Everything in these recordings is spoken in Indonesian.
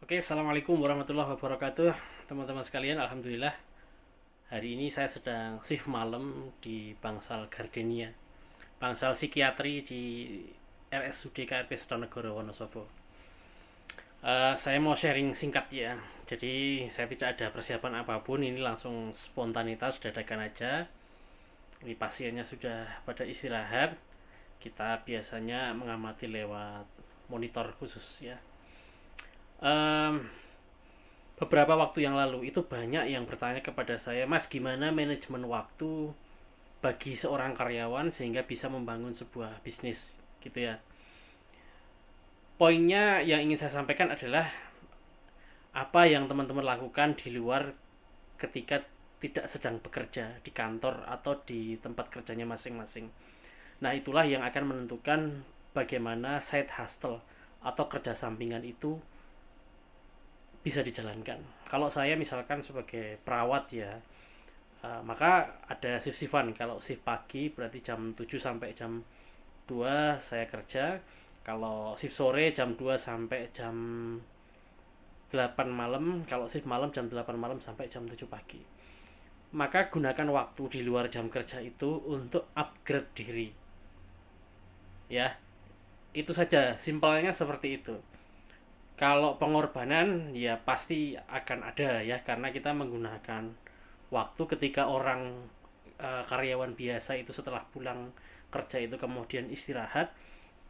Oke, assalamualaikum warahmatullahi wabarakatuh, teman-teman sekalian. Alhamdulillah, hari ini saya sedang shift malam di Bangsal Gardenia, Bangsal Psikiatri di RSUD KRP Sutonegoro Wonosobo. Saya mau sharing singkat ya. Jadi saya tidak ada persiapan apapun, ini langsung spontanitas dadakan aja. Ini pasiennya sudah pada istirahat. Kita biasanya mengamati lewat monitor khusus ya. Beberapa waktu yang lalu itu banyak yang bertanya kepada saya, Mas, gimana manajemen waktu bagi seorang karyawan sehingga bisa membangun sebuah bisnis gitu ya. Poinnya yang ingin saya sampaikan adalah apa yang teman-teman lakukan di luar ketika tidak sedang bekerja di kantor atau di tempat kerjanya masing-masing. Nah, itulah yang akan menentukan bagaimana side hustle atau kerja sampingan itu bisa dijalankan. Kalau saya misalkan sebagai perawat ya, maka ada shift-shiftan. Kalau shift pagi berarti jam 7 sampai jam 2 saya kerja. Kalau shift sore jam 2 sampai jam 8 malam. Kalau shift malam jam 8 malam sampai jam 7 pagi. Maka gunakan waktu di luar jam kerja itu untuk upgrade diri. Ya, itu saja, simpelnya seperti itu. Kalau pengorbanan ya pasti akan ada ya, karena kita menggunakan waktu ketika orang karyawan biasa itu setelah pulang kerja itu kemudian istirahat,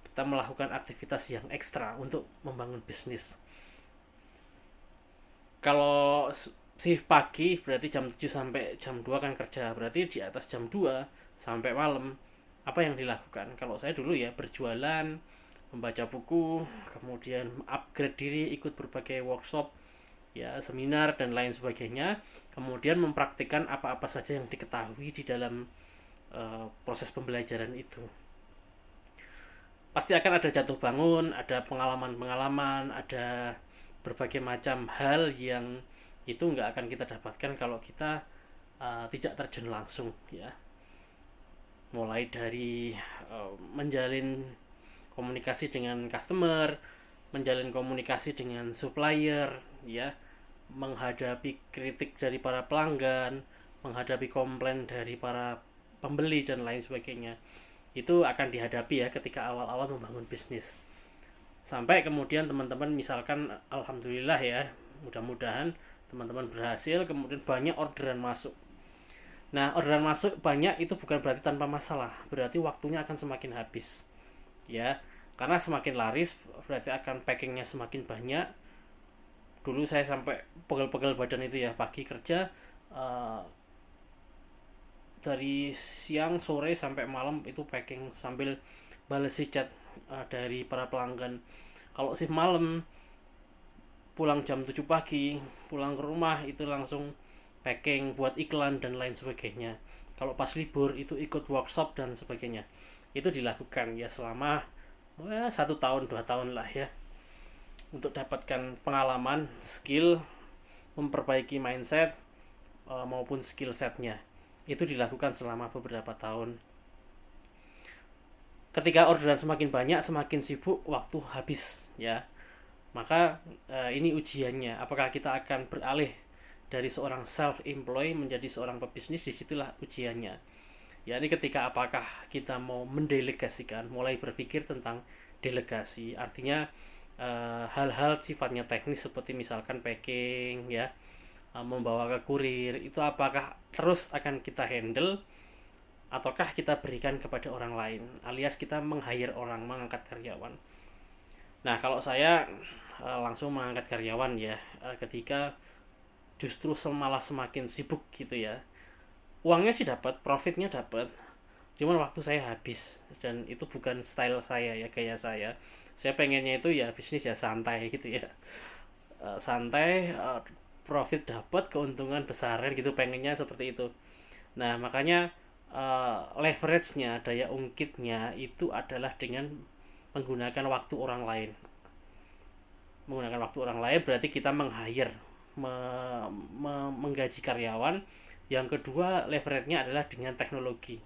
kita melakukan aktivitas yang ekstra untuk membangun bisnis. Kalau shift pagi berarti jam 7 sampai jam 2 kan kerja, berarti di atas jam 2 sampai malam apa yang dilakukan? Kalau saya dulu ya berjualan, membaca buku, kemudian upgrade diri, ikut berbagai workshop, ya seminar dan lain sebagainya, kemudian mempraktikkan apa-apa saja yang diketahui di dalam proses pembelajaran itu. Pasti akan ada jatuh bangun, ada pengalaman-pengalaman, ada berbagai macam hal yang itu nggak akan kita dapatkan kalau kita tidak terjun langsung ya. Mulai dari menjalin komunikasi dengan customer, menjalin komunikasi dengan supplier, ya, menghadapi kritik dari para pelanggan, menghadapi komplain dari para pembeli dan lain sebagainya. Itu akan dihadapi ya ketika awal-awal membangun bisnis. Sampai kemudian teman-teman misalkan alhamdulillah ya, mudah-mudahan teman-teman berhasil, kemudian banyak orderan masuk. Nah, orderan masuk banyak itu bukan berarti tanpa masalah, berarti waktunya akan semakin habis. Ya, karena semakin laris berarti akan packingnya semakin banyak. Dulu saya sampai pegel-pegel badan itu ya, pagi kerja dari siang sore sampai malam itu packing sambil balas chat dari para pelanggan. Kalau shift malam pulang jam 7 pagi, pulang ke rumah itu langsung packing buat iklan dan lain sebagainya. Kalau pas libur itu ikut workshop dan sebagainya. Itu dilakukan ya selama 1 tahun 2 tahun lah ya, untuk dapatkan pengalaman, skill, memperbaiki mindset maupun skill setnya. Itu dilakukan selama beberapa tahun. Ketika orderan semakin banyak, semakin sibuk, waktu habis ya. Maka ini ujiannya, apakah kita akan beralih dari seorang self-employ menjadi seorang pebisnis. Disitulah ujiannya ya. Ini ketika apakah kita mau mendelegasikan, mulai berpikir tentang delegasi, artinya hal-hal sifatnya teknis seperti misalkan packing ya, membawa ke kurir, itu apakah terus akan kita handle ataukah kita berikan kepada orang lain, alias kita meng-hire orang, mengangkat karyawan. Nah, kalau saya langsung mengangkat karyawan ya, ketika justru malah semakin sibuk gitu ya. Uangnya sih dapat, profitnya dapat, cuman waktu saya habis, dan itu bukan style saya ya, gaya saya. Saya pengennya itu ya bisnis ya santai gitu ya, santai, profit dapat, keuntungan besaran gitu, pengennya seperti itu. Nah, makanya leverage-nya, daya ungkitnya itu adalah dengan menggunakan waktu orang lain. Menggunakan waktu orang lain berarti kita meng-hire, menggaji karyawan. Yang kedua, leverage-nya adalah dengan teknologi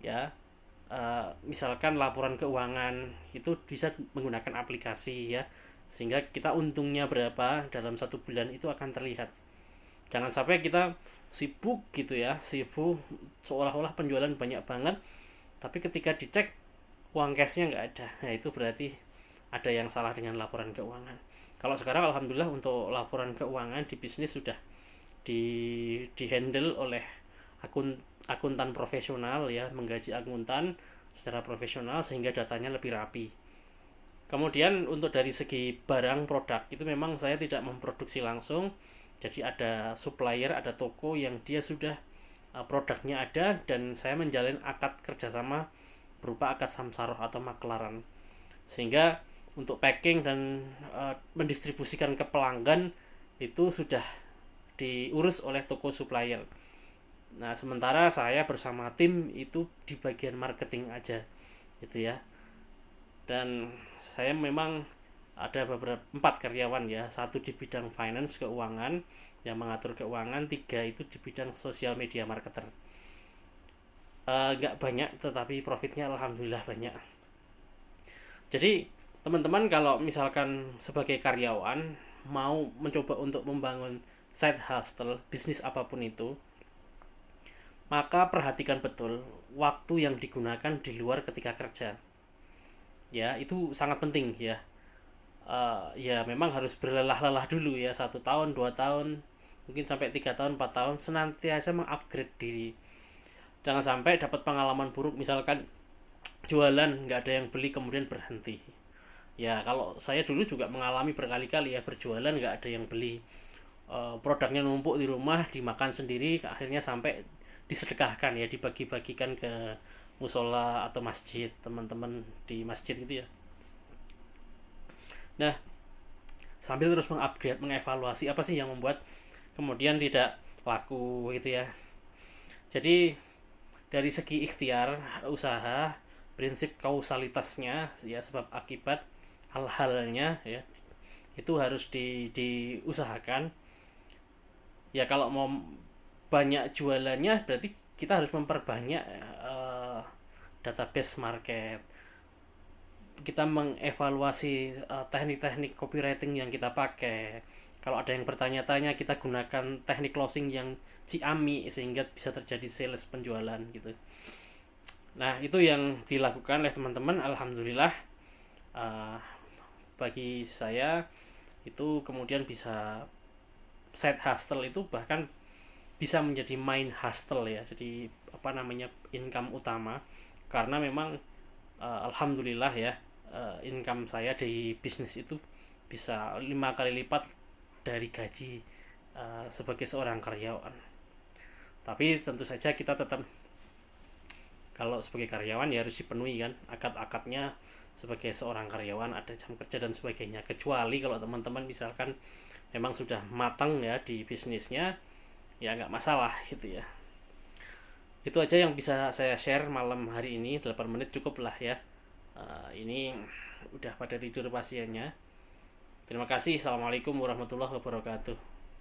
ya. Misalkan laporan keuangan itu bisa menggunakan aplikasi ya, sehingga kita untungnya berapa dalam 1 bulan itu akan terlihat. Jangan sampai kita sibuk gitu ya, sibuk seolah-olah penjualan banyak banget, tapi ketika dicek uang cashnya nggak ada. Nah itu berarti ada yang salah dengan laporan keuangan. Kalau sekarang alhamdulillah untuk laporan keuangan di bisnis sudah di handle oleh akuntan profesional ya, menggaji akuntan secara profesional sehingga datanya lebih rapi. Kemudian untuk dari segi barang produk itu memang saya tidak memproduksi langsung, jadi ada supplier, ada toko yang dia sudah produknya ada dan saya menjalin akad kerjasama berupa akad samsaroh atau maklaran, sehingga untuk packing dan mendistribusikan ke pelanggan itu sudah diurus oleh toko supplier. Nah sementara saya bersama tim itu di bagian marketing aja gitu ya. Dan saya memang ada beberapa 4 karyawan ya, 1 di bidang finance keuangan yang mengatur keuangan, 3 itu di bidang sosial media marketer. Nggak banyak tetapi profitnya alhamdulillah banyak. Jadi teman-teman kalau misalkan sebagai karyawan mau mencoba untuk membangun side hustle bisnis apapun itu, maka perhatikan betul waktu yang digunakan di luar ketika kerja ya, itu sangat penting ya. Ya memang harus berlelah-lelah dulu ya, 1 tahun 2 tahun mungkin sampai 3 tahun 4 tahun senantiasa mengupgrade diri. Jangan sampai dapat pengalaman buruk, misalkan jualan nggak ada yang beli kemudian berhenti ya. Kalau saya dulu juga mengalami berkali-kali ya, berjualan nggak ada yang beli, produknya numpuk di rumah dimakan sendiri, akhirnya sampai disedekahkan ya, dibagi-bagikan ke musola atau masjid, teman-teman di masjid gitu ya. Nah sambil terus mengupgrade, mengevaluasi apa sih yang membuat kemudian tidak laku gitu ya. Jadi dari segi ikhtiar usaha, prinsip kausalitasnya ya, sebab akibat hal-halnya ya, itu harus diusahakan ya. Kalau mau banyak jualannya berarti kita harus memperbanyak database market. Kita mengevaluasi teknik-teknik copywriting yang kita pakai. Kalau ada yang bertanya-tanya, kita gunakan teknik closing yang ciamik sehingga bisa terjadi sales penjualan gitu. Nah itu yang dilakukan oleh teman-teman, alhamdulillah. Bagi saya itu kemudian bisa side hustle itu bahkan bisa menjadi main hustle ya, jadi apa namanya, income utama, karena memang alhamdulillah ya, income saya di bisnis itu bisa 5 kali lipat dari gaji sebagai seorang karyawan. Tapi tentu saja kita tetap, kalau sebagai karyawan ya harus dipenuhi kan akad-akadnya sebagai seorang karyawan, ada jam kerja dan sebagainya. Kecuali kalau teman-teman misalkan memang sudah matang ya di bisnisnya, ya nggak masalah gitu ya. Itu aja yang bisa saya share malam hari ini, 8 menit cukup lah ya. Ini udah pada tidur pasiennya. Terima kasih. Assalamualaikum warahmatullahi wabarakatuh.